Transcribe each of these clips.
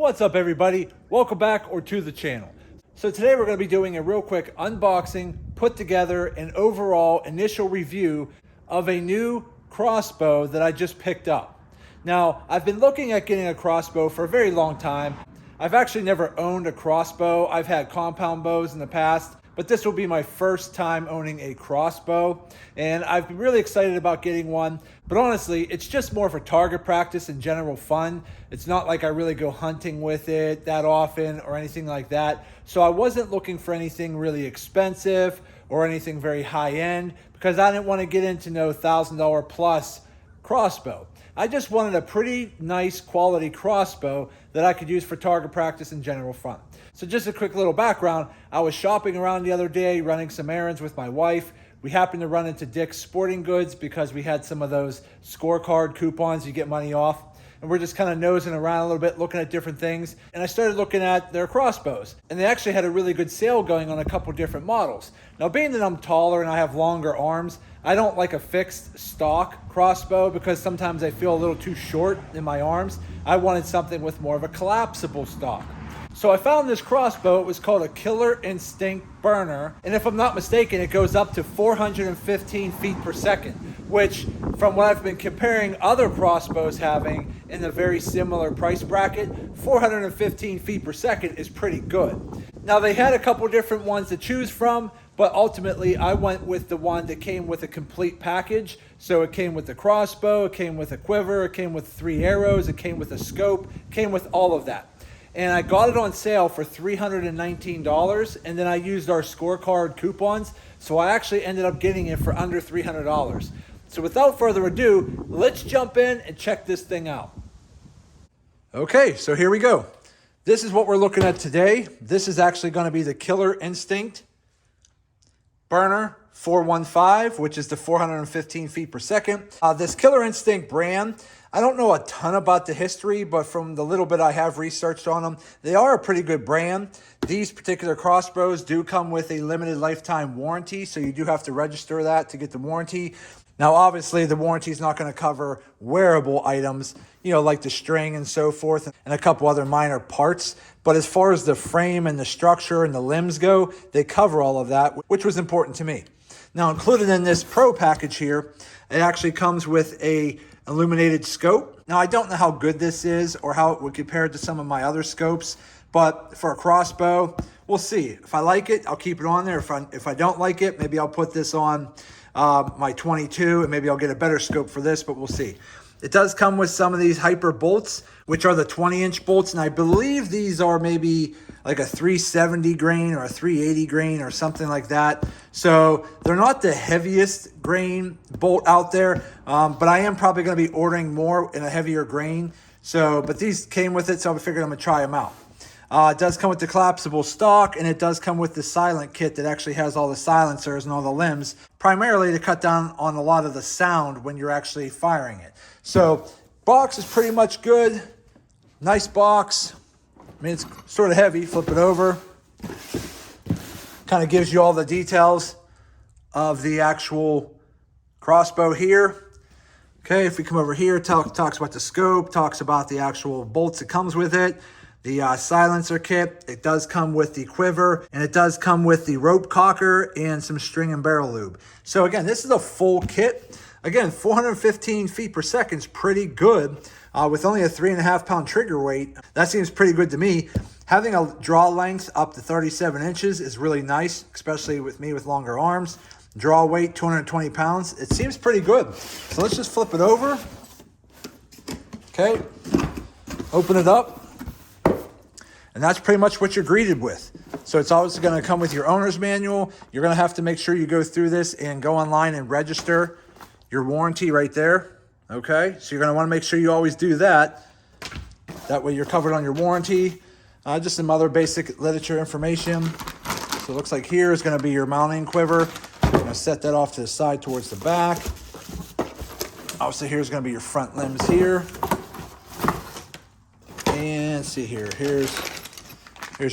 What's up, everybody? Welcome back or to the channel. So today we're going to be doing a real quick unboxing, put together an overall initial review of a new crossbow that I just picked up. Now, I've been looking at getting a crossbow for a very long time. I've actually never owned a crossbow. I've had compound bows in the past, but this will be my first time owning a crossbow, and I've been really excited about getting one. But honestly, it's just more for target practice and general fun. It's not like I really go hunting with it that often or anything like that. So I wasn't looking for anything really expensive or anything very high end because I didn't want to get into no $1,000 plus crossbow. I just wanted a pretty nice quality crossbow that I could use for target practice and general fun. So just a quick little background, I was shopping around the other day, running some errands with my wife. We happened to run into Dick's Sporting Goods because we had some of those Scorecard coupons, you get money off. And we're just kind of nosing around a little bit, looking at different things. And I started looking at their crossbows. And they actually had a really good sale going on a couple different models. Now, being that I'm taller and I have longer arms, I don't like a fixed stock crossbow because sometimes I feel a little too short in my arms. I wanted something with more of a collapsible stock. So I found this crossbow. It was called a Killer Instinct Burner. And if I'm not mistaken, it goes up to 415 feet per second, which from what I've been comparing other crossbows having in a very similar price bracket, 415 feet per second is pretty good. Now they had a couple different ones to choose from, but ultimately I went with the one that came with a complete package. So it came with the crossbow, it came with a quiver, it came with 3 arrows, it came with a scope, it came with all of that. And I got it on sale for $319, and then I used our Scorecard coupons, so I actually ended up getting it for under $300. So without further ado, let's jump in and check this thing out. Okay, so here we go. This is what we're looking at today. This is actually going to be the Killer Instinct Burner 415, which is the 415 feet per second. This Killer Instinct brand, I don't know a ton about the history, but from the little bit I have researched on them, they are a pretty good brand. These particular crossbows do come with a limited lifetime warranty, so you do have to register that to get the warranty. Now, obviously, the warranty is not going to cover wearable items, you know, like the string and so forth, and a couple other minor parts. But as far as the frame and the structure and the limbs go, they cover all of that, which was important to me. Now, included in this Pro package here, it actually comes with a illuminated scope. Now, I don't know how good this is or how it would compare to some of my other scopes, but for a crossbow, we'll see. If I like it, I'll keep it on there. If I don't like it, maybe I'll put this on my 22, and maybe I'll get a better scope for this, but we'll see. It does come with some of these hyper bolts, which are the 20-inch bolts, and I believe these are maybe like a 370 grain or a 380 grain or something like that. So they're not the heaviest grain bolt out there, but I am probably going to be ordering more in a heavier grain. But these came with it, so I figured I'm going to try them out. It does come with the collapsible stock, and it does come with the silent kit that actually has all the silencers and all the limbs, primarily to cut down on a lot of the sound when you're actually firing it. So box is pretty much good. Nice box. I mean, it's sort of heavy. Flip it over. Kind of gives you all the details of the actual crossbow here. Okay, if we come over here, talks about the scope, talks about the actual bolts that comes with it. The silencer kit, it does come with the quiver, and it does come with the rope cocker and some string and barrel lube. So again, this is a full kit. Again, 415 feet per second is pretty good with only a 3.5 pound trigger weight. That seems pretty good to me. Having a draw length up to 37 inches is really nice, especially with me with longer arms. Draw weight, 220 pounds. It seems pretty good. So let's just flip it over. Okay, open it up. And that's pretty much what you're greeted with. So it's always going to come with your owner's manual. You're going to have to make sure you go through this and go online and register your warranty right there. Okay, so you're going to want to make sure you always do that. That way you're covered on your warranty. Just some other basic literature information. So it looks like here is going to be your mounting quiver. I'm going to set that off to the side towards the back. Obviously here's going to be your front limbs here. And see here, here's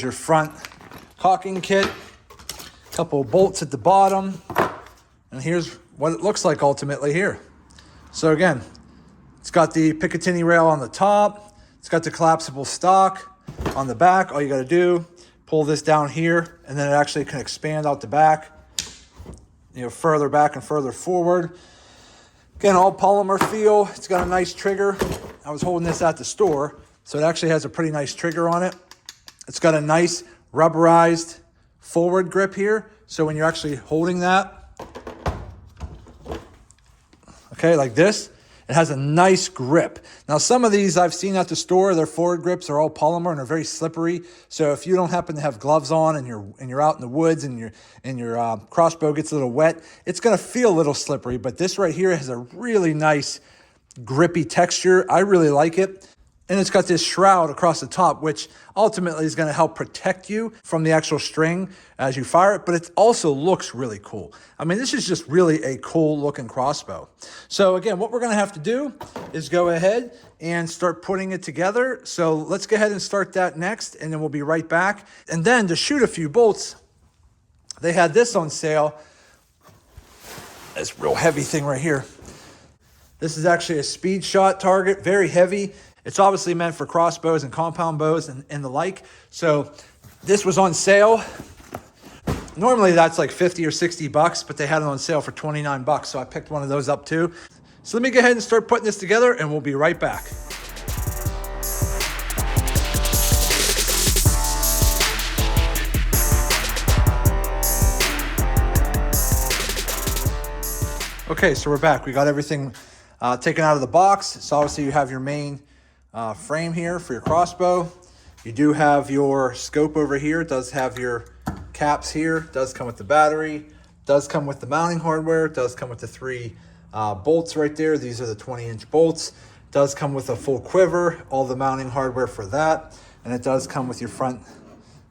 your front cocking kit, a couple of bolts at the bottom, and here's what it looks like ultimately here. So again, it's got the Picatinny rail on the top, it's got the collapsible stock, On the back, all you got to do, pull this down here, and then it actually can expand out the back, further back and further forward. Again, all polymer feel. It's got a nice trigger. I was holding this at the store, so it actually has a pretty nice trigger on it. It's got a nice rubberized forward grip here. So when you're actually holding that, okay, like this, it has a nice grip. Now, some of these I've seen at the store, their forward grips are all polymer and are very slippery. So if you don't happen to have gloves on and you're out in the woods and your crossbow gets a little wet, it's going to feel a little slippery. But this right here has a really nice grippy texture. I really like it. And it's got this shroud across the top, which ultimately is going to help protect you from the actual string as you fire it, but it also looks really cool. I mean, this is just really a cool looking crossbow. So again, what we're going to have to do is go ahead and start putting it together. So let's go ahead and start that next, and then we'll be right back. And then to shoot a few bolts, they had this on sale. This real heavy thing right here. This is actually a speed shot target, very heavy. It's obviously meant for crossbows and compound bows and the like. So this was on sale. Normally that's like 50 or 60 bucks, but they had it on sale for 29 bucks. So I picked one of those up too. So let me go ahead and start putting this together, and we'll be right back. Okay, so we're back. We got everything taken out of the box. So obviously you have your main frame here for your crossbow. You do have your scope over here. It does have your caps here. It does come with the battery. It does come with the mounting hardware. It does come with the 3 bolts right there. These are the 20-inch bolts. It does come with a full quiver, all the mounting hardware for that. And it does come with your front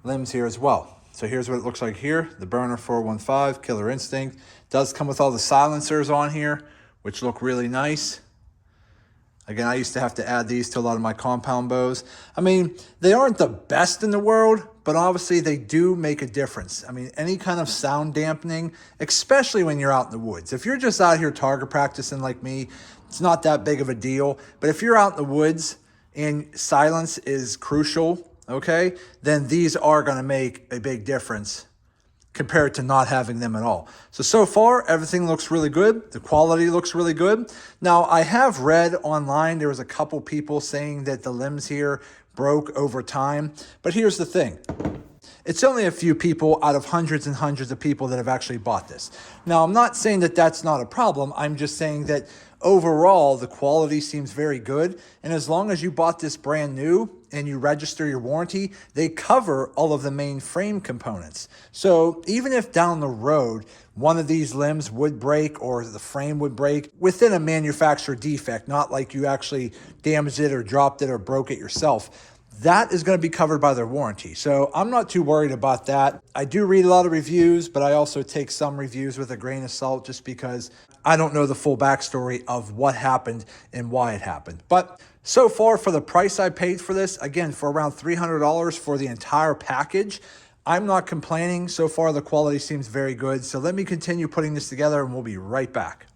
limbs here as well. So here's what it looks like here. The Burner 415 Killer Instinct. It does come with all the silencers on here, which look really nice. Again, I used to have to add these to a lot of my compound bows. I mean, they aren't the best in the world, but obviously they do make a difference. I mean, any kind of sound dampening, especially when you're out in the woods. If you're just out here target practicing like me, it's not that big of a deal. But if you're out in the woods and silence is crucial, okay, then these are going to make a big difference compared to not having them at all. So far, everything looks really good. The quality looks really good. Now, I have read online, there was a couple people saying that the limbs here broke over time. But here's the thing. It's only a few people out of hundreds and hundreds of people that have actually bought this. Now, I'm not saying that that's not a problem. I'm just saying that overall, the quality seems very good. And as long as you bought this brand new and you register your warranty, they cover all of the main frame components. So even if down the road, one of these limbs would break or the frame would break within a manufacturer defect, not like you actually damaged it or dropped it or broke it yourself, that is going to be covered by their warranty. So I'm not too worried about that. I do read a lot of reviews, but I also take some reviews with a grain of salt just because I don't know the full backstory of what happened and why it happened. But so far, for the price I paid for this, again, for around $300 for the entire package, I'm not complaining. So far, the quality seems very good. So let me continue putting this together and we'll be right back.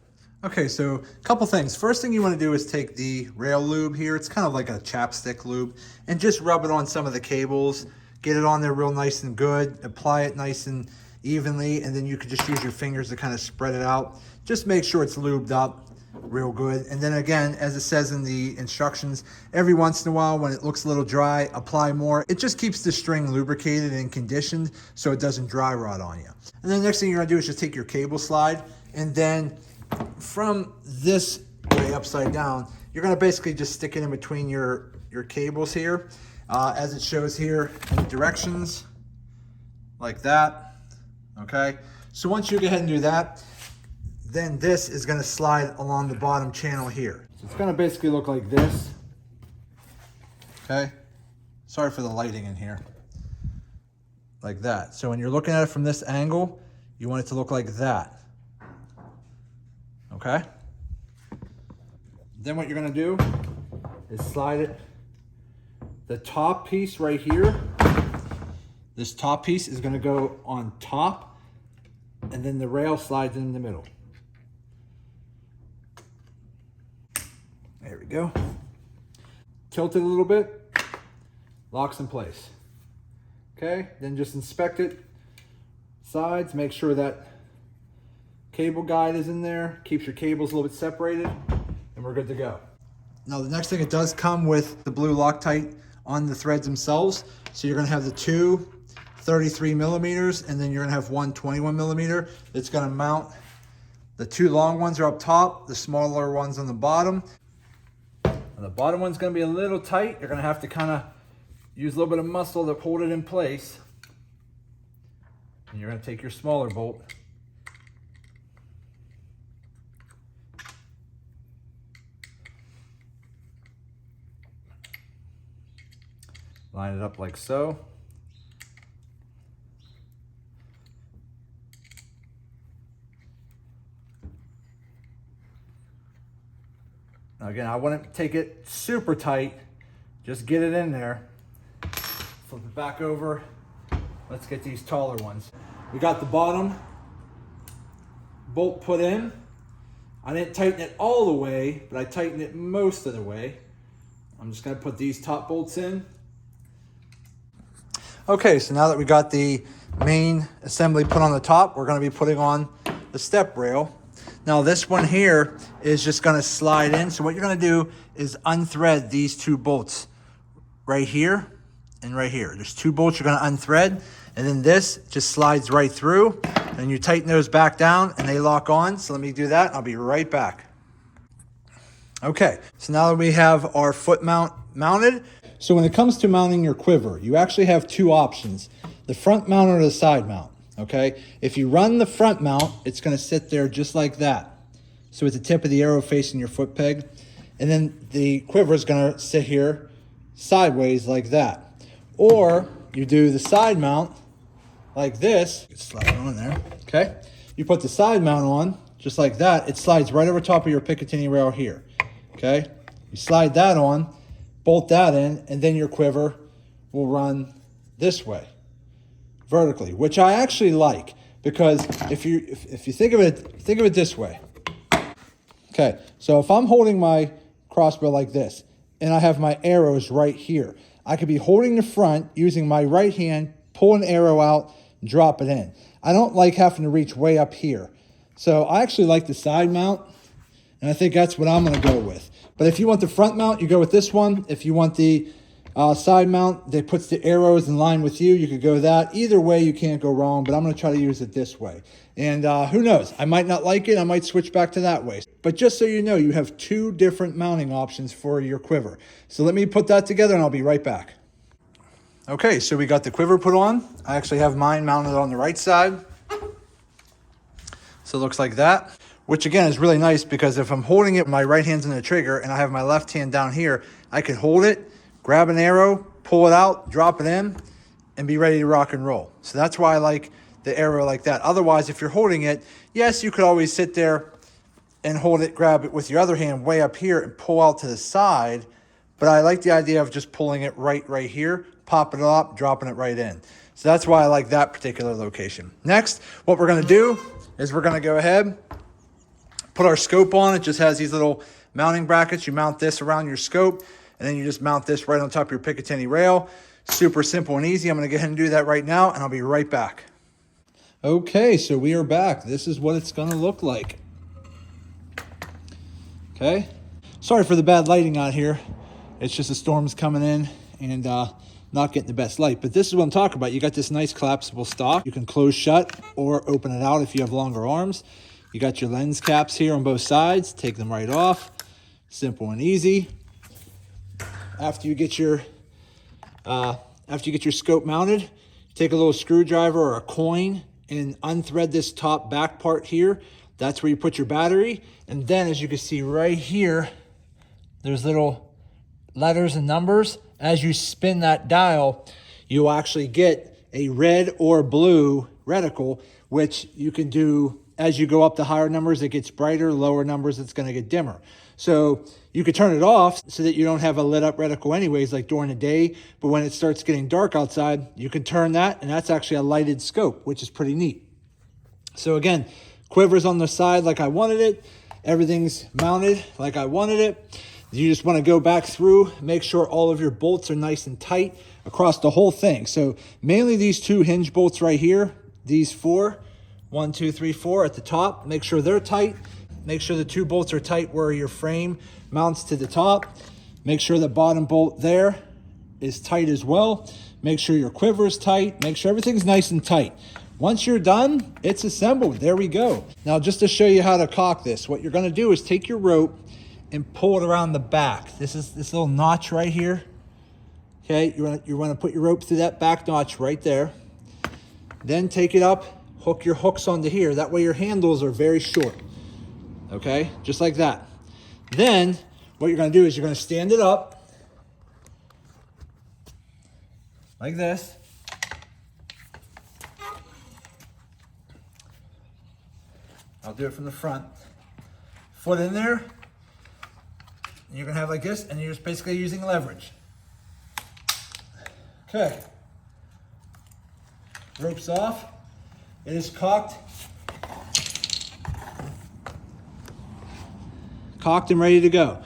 Okay, so a couple things. First thing you want to do is take the rail lube here. It's kind of like a chapstick lube, and just rub it on some of the cables. Get it on there real nice and good. Apply it nice and evenly, and then you can just use your fingers to kind of spread it out. Just make sure it's lubed up real good. And then again, as it says in the instructions, every once in a while when it looks a little dry, apply more. It just keeps the string lubricated and conditioned so it doesn't dry rot on you. And then the next thing you're gonna do is just take your cable slide, and then from this way upside down, you're gonna basically just stick it in between your cables here, as it shows here in the directions, like that, okay? So once you go ahead and do that, then this is gonna slide along the bottom channel here. So it's gonna basically look like this, okay? Sorry for the lighting in here. Like that. So when you're looking at it from this angle, you want it to look like that. Okay? Then what you're gonna do is slide it, the top piece right here, this top piece is gonna go on top, and then the rail slides in the middle. There we go. Tilt it a little bit, locks in place. Okay, then just inspect it. Sides, make sure that cable guide is in there, keeps your cables a little bit separated, and we're good to go. Now the next thing, it does come with the blue Loctite on the threads themselves. So you're gonna have the two 33 millimeters, and then you're gonna have one 21 millimeter. It's gonna mount, the two long ones are up top, the smaller ones on the bottom. And the bottom one's gonna be a little tight. You're gonna have to kind of use a little bit of muscle to hold it in place. And you're gonna take your smaller bolt, line it up like so. Now again, I wouldn't take it super tight, just get it in there. Flip it back over. Let's get these taller ones. We got the bottom bolt put in. I didn't tighten it all the way, but I tightened it most of the way. I'm just gonna put these top bolts in. Okay, so now that we got the main assembly put on the top, we're gonna be putting on the step rail. Now this one here is just gonna slide in. So what you're gonna do is unthread these two bolts right here and right here. There's two bolts you're gonna unthread, and then this just slides right through, and you tighten those back down and they lock on. So let me do that, I'll be right back. Okay, so now that we have our foot mount mounted, so when it comes to mounting your quiver, you actually have two options, the front mount or the side mount, okay? If you run the front mount, it's gonna sit there just like that. So with the tip of the arrow facing your foot peg, and then the quiver is gonna sit here sideways like that. Or you do the side mount like this, slide it on there, okay? You put the side mount on, just like that, it slides right over top of your Picatinny rail here, okay? You slide that on, bolt that in, and then your quiver will run this way, vertically, which I actually like, because if you think of it this way. Okay, so if I'm holding my crossbow like this, and I have my arrows right here, I could be holding the front, using my right hand, pull an arrow out, drop it in. I don't like having to reach way up here. So I actually like the side mount, and I think that's what I'm gonna go with. But if you want the front mount, you go with this one. If you want the side mount that puts the arrows in line with you, you could go that. Either way, you can't go wrong, but I'm gonna try to use it this way. And who knows, I might not like it, I might switch back to that way. But just so you know, you have two different mounting options for your quiver. So let me put that together and I'll be right back. Okay, so we got the quiver put on. I actually have mine mounted on the right side. So it looks like that, which again is really nice, because if I'm holding it, my right hand's in the trigger and I have my left hand down here, I can hold it, grab an arrow, pull it out, drop it in, and be ready to rock and roll. So that's why I like the arrow like that. Otherwise, if you're holding it, yes, you could always sit there and hold it, grab it with your other hand way up here and pull out to the side. But I like the idea of just pulling it right here, popping it up, dropping it right in. So that's why I like that particular location. Next, what we're gonna do is we're gonna go ahead, put our scope on. It just has these little mounting brackets. You mount this around your scope, and then you just mount this right on top of your Picatinny rail. Super simple and easy. I'm gonna go ahead and do that right now, and I'll be right back. Okay, so we are back. This is what it's gonna look like. Okay, sorry for the bad lighting out here. It's just the storm's coming in and not getting the best light, but this is what I'm talking about. You got this nice collapsible stock. You can close shut or open it out if you have longer arms. You got your lens caps here on both sides. Take them right off. Simple and easy. After you get your scope mounted, take a little screwdriver or a coin and unthread this top back part here. That's where you put your battery. And then, as you can see right here, there's little letters and numbers. As you spin that dial, you'll actually get a red or blue reticle, which you can do as you go up to higher numbers, it gets brighter, lower numbers, it's gonna get dimmer. So you could turn it off so that you don't have a lit up reticle anyways, like during the day, but when it starts getting dark outside, you can turn that, and that's actually a lighted scope, which is pretty neat. So again, quiver's on the side like I wanted it. Everything's mounted like I wanted it. You just want to go back through, make sure all of your bolts are nice and tight across the whole thing. So mainly these 2 hinge bolts right here, these 4, 1, 2, 3, 4 at the top, make sure they're tight. Make sure the 2 bolts are tight where your frame mounts to the top. Make sure the bottom bolt there is tight as well. Make sure your quiver is tight. Make sure everything's nice and tight. Once you're done, it's assembled. There we go. Now, just to show you how to caulk this, what you're gonna do is take your rope and pull it around the back. This is this little notch right here. Okay, you wanna put your rope through that back notch right there. Then take it up, hook your hooks onto here. That way your handles are very short. Okay, just like that. Then what you're gonna do is you're gonna stand it up like this. I'll do it from the front. Foot in there. And you're gonna have like this, and you're just basically using leverage. Okay. Rope's off. It is caulked. Caulked and ready to go.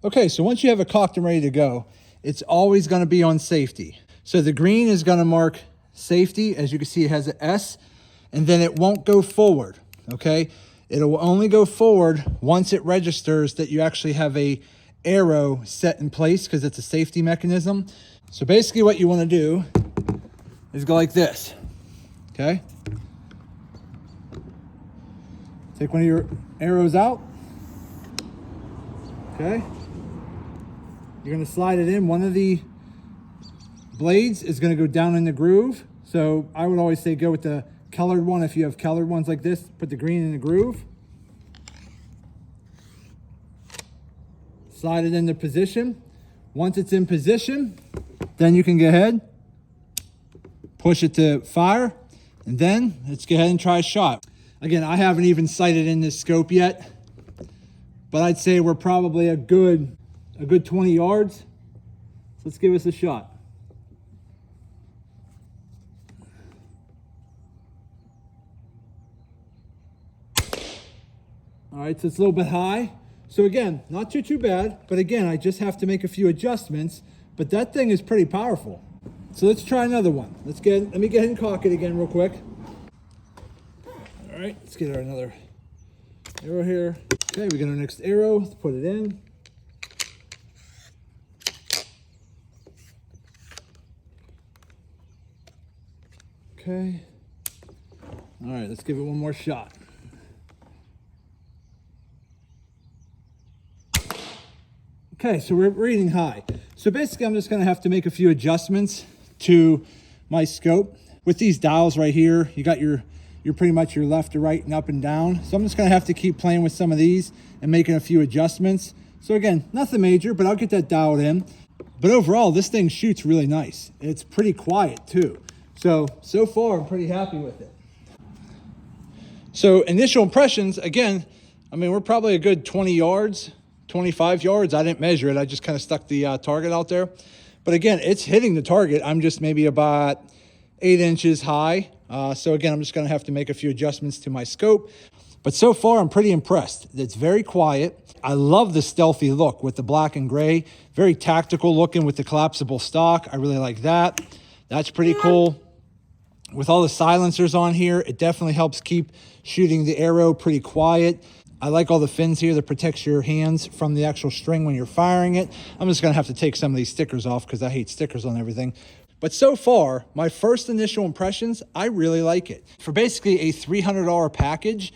Okay, so once you have it caulked and ready to go, it's always gonna be on safety. So the green is gonna mark safety. As you can see, it has an S, and then it won't go forward, okay? It'll only go forward once it registers that you actually have a arrow set in place, because it's a safety mechanism. So basically what you wanna do is go like this, okay? Take one of your arrows out, okay? You're gonna slide it in. One of the blades is gonna go down in the groove. So I would always say go with the colored one. If you have colored ones like this, put the green in the groove. Slide it into position. Once it's in position, then you can go ahead, push it to fire, and then let's go ahead and try a shot. Again, I haven't even sighted in this scope yet, but I'd say we're probably a good 20 yards. So let's give us a shot. All right, so it's a little bit high. So again, not too bad, but again, I just have to make a few adjustments, but that thing is pretty powerful. So let's try another one. Let me go ahead and caulk it again real quick. All right, let's get another arrow here. Okay, we got our next arrow, let's put it in. Okay. All right, let's give it one more shot. Okay, so we're reading high. So basically I'm just gonna have to make a few adjustments to my scope. With these dials right here, you got your pretty much your left to right and up and down. So I'm just gonna have to keep playing with some of these and making a few adjustments. So again, nothing major, but I'll get that dialed in. But overall, this thing shoots really nice. It's pretty quiet too. So far I'm pretty happy with it. So initial impressions, again, I mean, we're probably a good 20 yards, 25 yards. I didn't measure it. I just kind of stuck the target out there. But again, it's hitting the target. I'm just maybe about 8 inches high. So again, I'm just going to have to make a few adjustments to my scope. But so far, I'm pretty impressed. It's very quiet. I love the stealthy look with the black and gray. Very tactical looking with the collapsible stock. I really like that. That's pretty cool. With all the silencers on here, it definitely helps keep shooting the arrow pretty quiet. I like all the fins here that protects your hands from the actual string when you're firing it. I'm just gonna have to take some of these stickers off because I hate stickers on everything. But so far, my first initial impressions, I really like it. For basically a $300 package,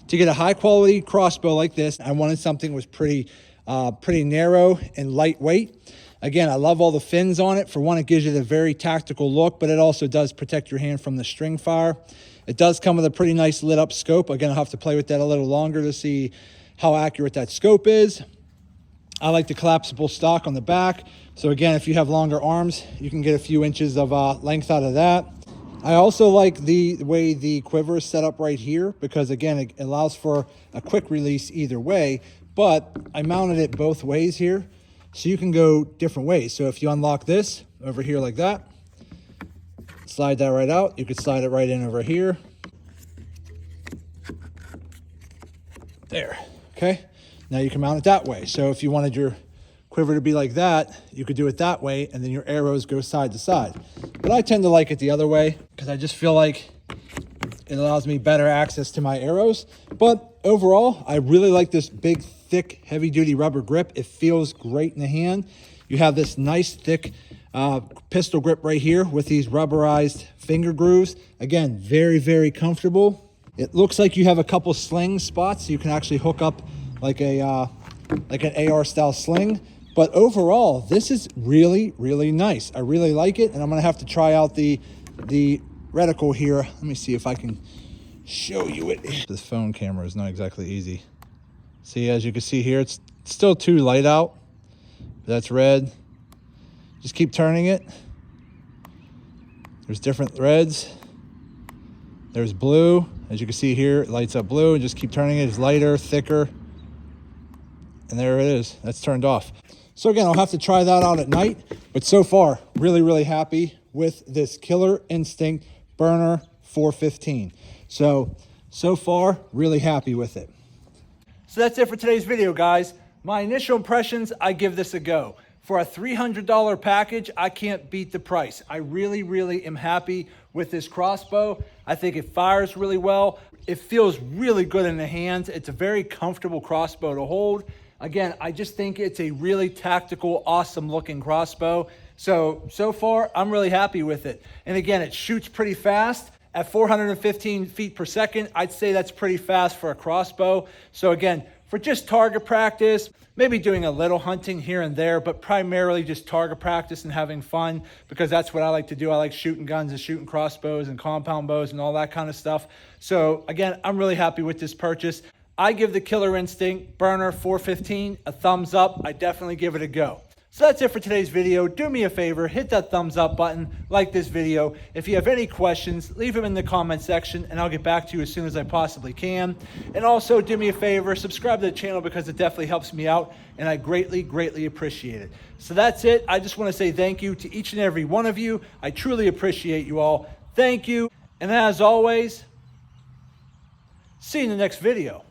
to get a high quality crossbow like this, I wanted something that was pretty narrow and lightweight. Again, I love all the fins on it. For one, it gives you the very tactical look, but it also does protect your hand from the string fire. It does come with a pretty nice lit up scope. Again, I'll have to play with that a little longer to see how accurate that scope is. I like the collapsible stock on the back. So again, if you have longer arms, you can get a few inches of length out of that. I also like the way the quiver is set up right here because again, it allows for a quick release either way, but I mounted it both ways here. So you can go different ways. So if you unlock this over here like that, slide that right out. You could slide it right in over here. There, okay? Now you can mount it that way. So if you wanted your quiver to be like that, you could do it that way, and then your arrows go side to side. But I tend to like it the other way because I just feel like it allows me better access to my arrows. But overall, I really like this big, thick, heavy-duty rubber grip. It feels great in the hand. You have this nice, thick pistol grip right here with these rubberized finger grooves. Again, very, very comfortable. It looks like you have a couple sling spots, so you can actually hook up like an AR-style sling. But overall, this is really, really nice. I really like it, and I'm gonna have to try out the reticle here. Let me see if I can show you it. This phone camera is not exactly easy. See, as you can see here, it's still too light out. That's red. Just keep turning it. There's different reds. There's blue. As you can see here, it lights up blue, and just keep turning it. It's lighter, thicker. And there it is. That's turned off. So again, I'll have to try that out at night. But so far, really, really happy with this Killer Instinct Burner 415. So far, really happy with it. So that's it for today's video, guys. My initial impressions, I give this a go. For a $300 package, I can't beat the price. I really, really am happy with this crossbow. I think it fires really well. It feels really good in the hands. It's a very comfortable crossbow to hold. Again, I just think it's a really tactical, awesome looking crossbow. So far, I'm really happy with it. And again, it shoots pretty fast. At 415 feet per second, I'd say that's pretty fast for a crossbow. So again, for just target practice, maybe doing a little hunting here and there, but primarily just target practice and having fun, because that's what I like to do. I like shooting guns and shooting crossbows and compound bows and all that kind of stuff. So again, I'm really happy with this purchase. I give the Killer Instinct Burner 415 a thumbs up. I definitely give it a go. So that's it for today's video. Do me a favor, hit that thumbs up button, like this video. If you have any questions, leave them in the comment section and I'll get back to you as soon as I possibly can. And also do me a favor, subscribe to the channel because it definitely helps me out and I greatly, greatly appreciate it. So that's it. I just want to say thank you to each and every one of you. I truly appreciate you all. Thank you. And as always, see you in the next video.